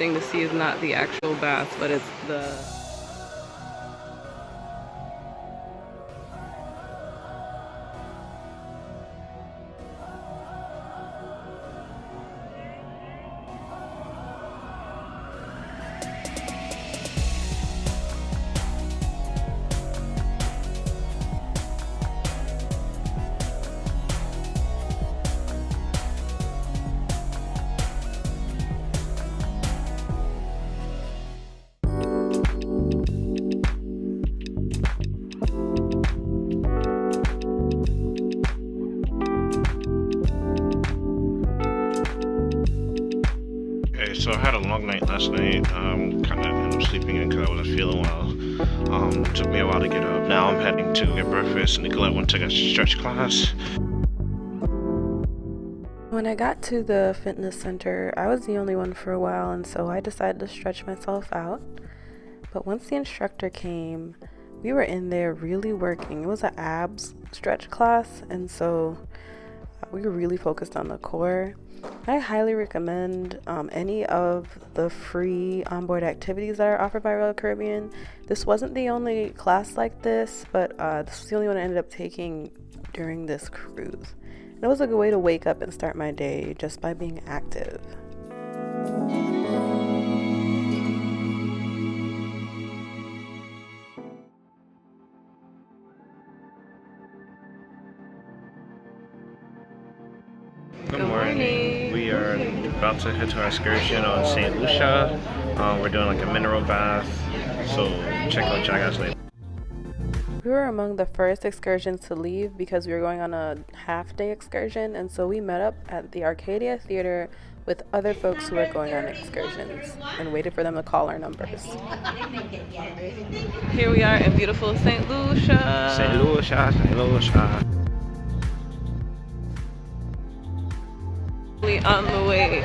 interesting to see is not the actual bath, but it's the So I had a long night last night. Kind of ended up sleeping in because I wasn't feeling well. Took me a while to get up. Now I'm heading to get breakfast. Nicolette went to a stretch class. When I got to the fitness center, I was the only one for a while, and so I decided to stretch myself out. But once the instructor came, we were in there really working. It was an abs stretch class, and so we were really focused on the core. I highly recommend any of the free onboard activities that are offered by Royal Caribbean. This wasn't the only class like this, but this was the only one I ended up taking during this cruise. And it was a good way to wake up and start my day just by being active. Good morning. We are about to head to our excursion on St. Lucia. We're doing like a mineral bath, so check out guys later. We were among the first excursions to leave because we were going on a half-day excursion, and so we met up at the Arcadia Theater with other folks who were going on excursions and waited for them to call our numbers. Here we are in beautiful St. Lucia. St. Lucia, St. Lucia. On the way.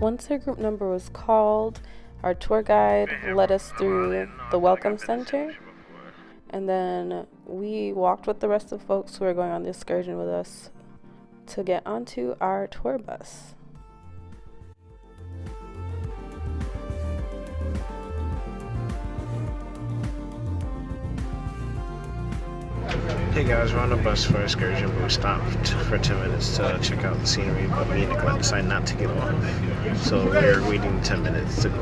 Once our group number was called, our tour guide led us through the welcome center, and then we walked with the rest of the folks who were going on the excursion with us to get onto our tour bus. Hey guys, we're on the bus for excursion, but we stopped for 10 minutes to check out the scenery, but me and Nicolette decided not to get off. So we're waiting 10 minutes to go.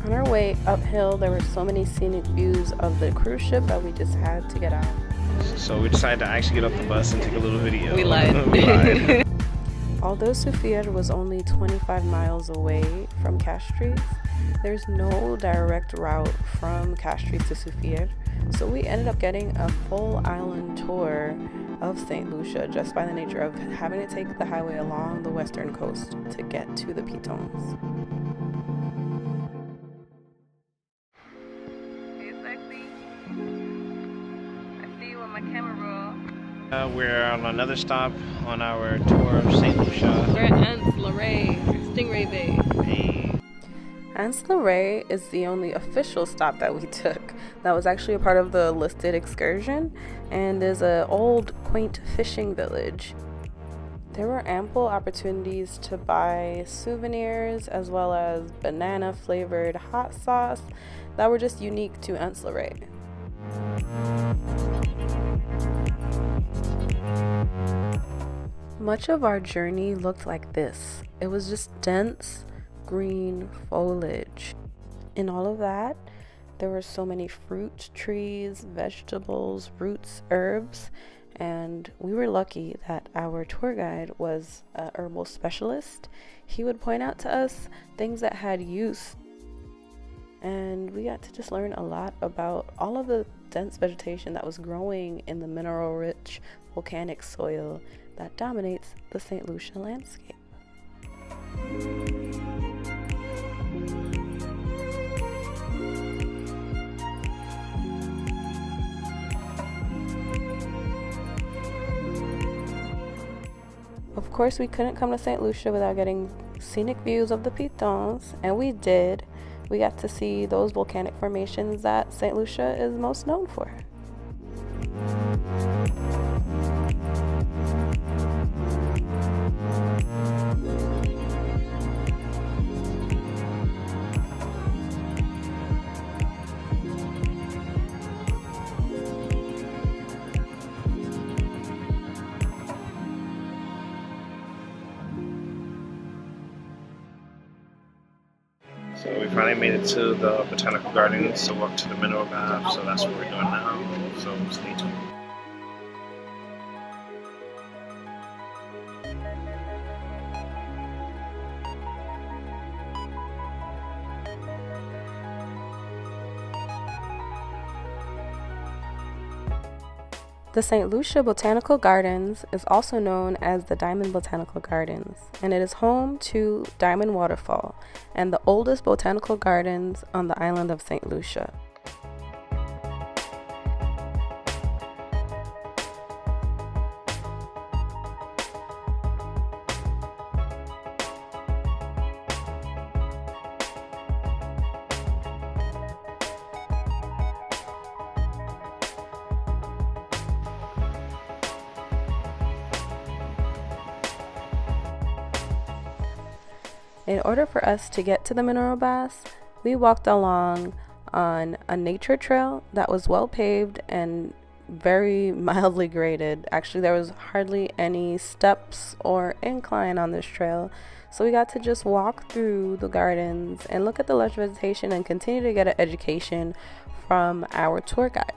On our way uphill, there were so many scenic views of the cruise ship that we just had to get out. So we decided to actually get off the bus and take a little video. We lied. We lied. Although Soufriere was only 25 miles away from Castries, there's no direct route from Castries to Soufriere, so we ended up getting a full island tour of St. Lucia just by the nature of having to take the highway along the western coast to get to the Pitons. Hey, sexy. I see you on my camera roll. We're on another stop on our tour of St. Lucia. We're at Anse La Rey, Stingray Bay. Hey. Anse La Rey is the only official stop that we took that was actually a part of the listed excursion, and is an old, quaint fishing village. There were ample opportunities to buy souvenirs as well as banana-flavored hot sauce that were just unique to Anse La Rey. Much of our journey looked like this. It was just dense green foliage. In all of that, there were so many fruit trees, vegetables, roots, herbs, and we were lucky that our tour guide was a herbal specialist. He would point out to us things that had use, and we got to just learn a lot about all of the dense vegetation that was growing in the mineral-rich volcanic soil that dominates the St. Lucia landscape. Of course, we couldn't come to St. Lucia without getting scenic views of the Pitons, and we did. We got to see those volcanic formations that St. Lucia is most known for. So we finally made it to the Botanical Gardens to walk to the mineral bath, so that's what we're doing now. So stay tuned. The St. Lucia Botanical Gardens is also known as the Diamond Botanical Gardens, and it is home to Diamond Waterfall and the oldest botanical gardens on the island of St. Lucia. In order for us to get to the mineral baths, we walked along on a nature trail that was well paved and very mildly graded. Actually, there was hardly any steps or incline on this trail. So we got to just walk through the gardens and look at the lush vegetation and continue to get an education from our tour guide.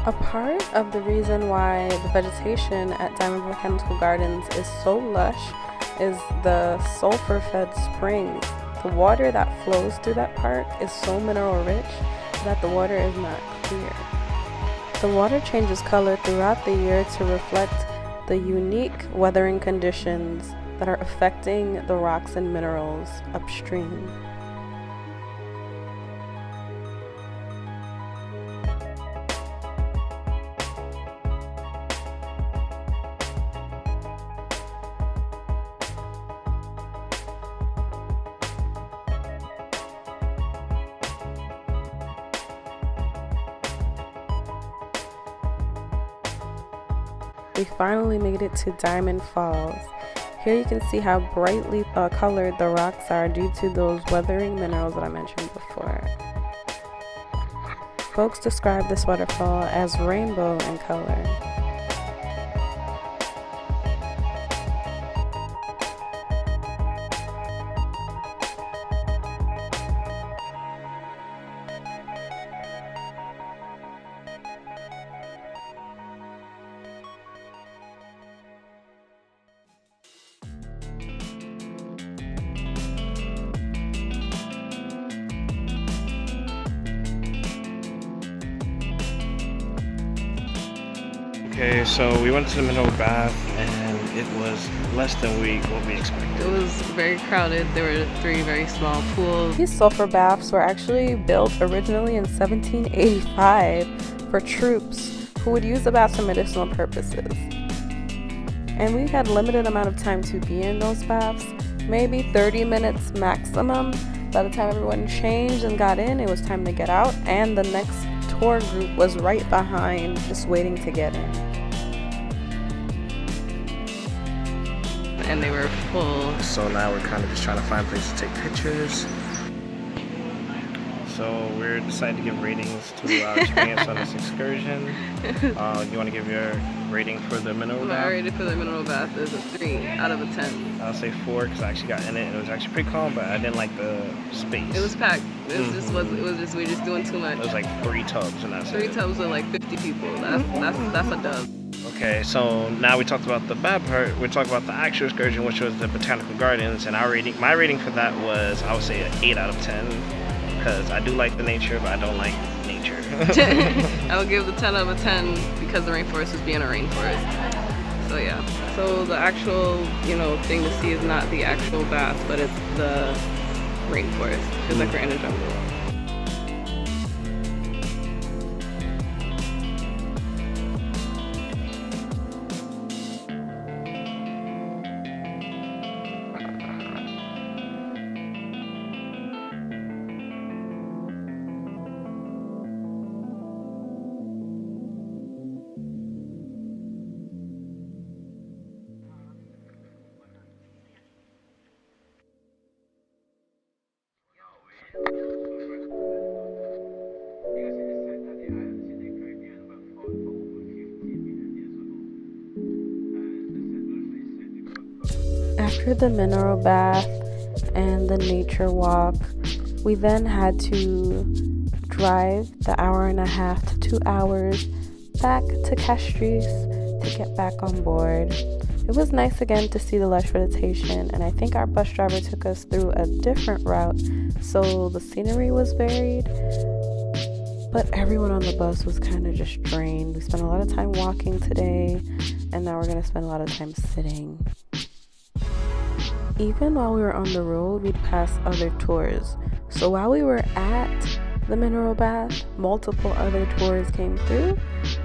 A part of the reason why the vegetation at Diamond Botanical Gardens is so lush is the sulfur-fed springs. The water that flows through that park is so mineral rich that the water is not clear. The water changes color throughout the year to reflect the unique weathering conditions that are affecting the rocks and minerals upstream. We finally made it to Diamond Falls. Here you can see how brightly colored the rocks are due to those weathering minerals that I mentioned before. Folks describe this waterfall as rainbow in color. Okay, so we went to the mineral bath and it was less than what we expected. It was very crowded. There were 3 very small pools. These sulfur baths were actually built originally in 1785 for troops who would use the baths for medicinal purposes. And we had limited amount of time to be in those baths, maybe 30 minutes maximum. By the time everyone changed and got in, it was time to get out, and the next tour group was right behind, just waiting to get in. And they were full. So now we're kind of just trying to find places to take pictures. So we're deciding to give ratings to our experience on this excursion. You want to give your rating for the mineral bath? My rating for the mineral bath is a 3 out of a 10. I'll say 4 because I actually got in it and it was actually pretty calm, but I didn't like the space. It was packed. It was just we were just doing too much. It was like 3 tubs and that's 3 it. tubs with like 50 people. That's a dub. Okay, so now we talked about the bad part. We talked about the actual excursion, which was the Botanical Gardens, and my rating for that was, I would say, an 8 out of 10, because I do like the nature, but I don't like nature. I would give the 10 out of a 10 because the rainforest was being a rainforest. So yeah. So the actual, thing to see is not the actual bath, but it's the rainforest. It's like we're in a jungle. After the mineral bath and the nature walk, we then had to drive the hour and a half to 2 hours back to Castries to get back on board. It was nice again to see the lush vegetation, and I think our bus driver took us through a different route, so the scenery was varied, but everyone on the bus was kind of just drained. We spent a lot of time walking today, and now we're going to spend a lot of time sitting. Even while we were on the road, we'd pass other tours. So while we were at the mineral bath, multiple other tours came through,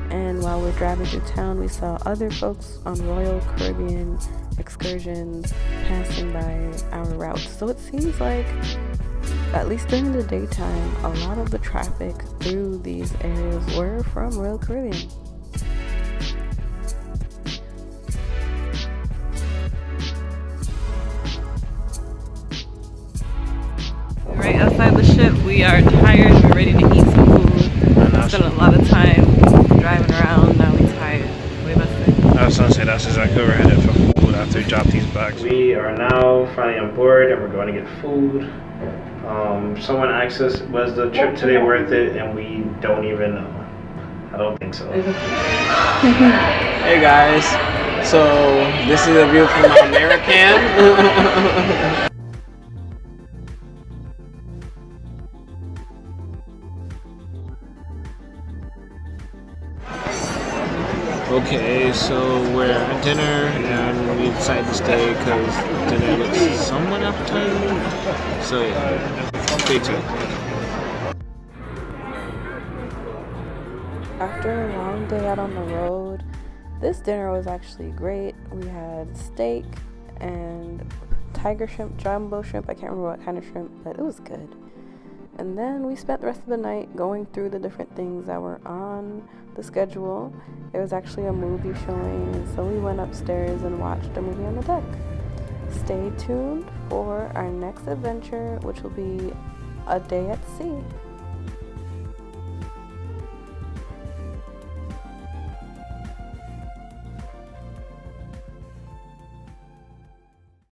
and while we're driving through town, we saw other folks on Royal Caribbean excursions passing by our route. So it seems like, at least during the daytime, a lot of the traffic through these areas were from Royal Caribbean. Right outside the ship, we are tired, we're ready to eat some food. Spent a lot of time driving around, now we're tired. What do you about to say? I was gonna say that's exactly where we're headed for food after we drop these bags. We are now finally on board and we're going to get food. Someone asked us, was the trip today worth it? And we don't even know. I don't think so. Hey guys, so this is a view from the American. Okay, so we're at dinner and we decided to stay because dinner looks somewhat appetizing. So yeah, stay tuned. After a long day out on the road, this dinner was actually great. We had steak and tiger shrimp, jumbo shrimp. I can't remember what kind of shrimp, but it was good. And then we spent the rest of the night going through the different things that were on the schedule. There was actually a movie showing, and so we went upstairs and watched a movie on the deck. Stay tuned for our next adventure, which will be a day at sea.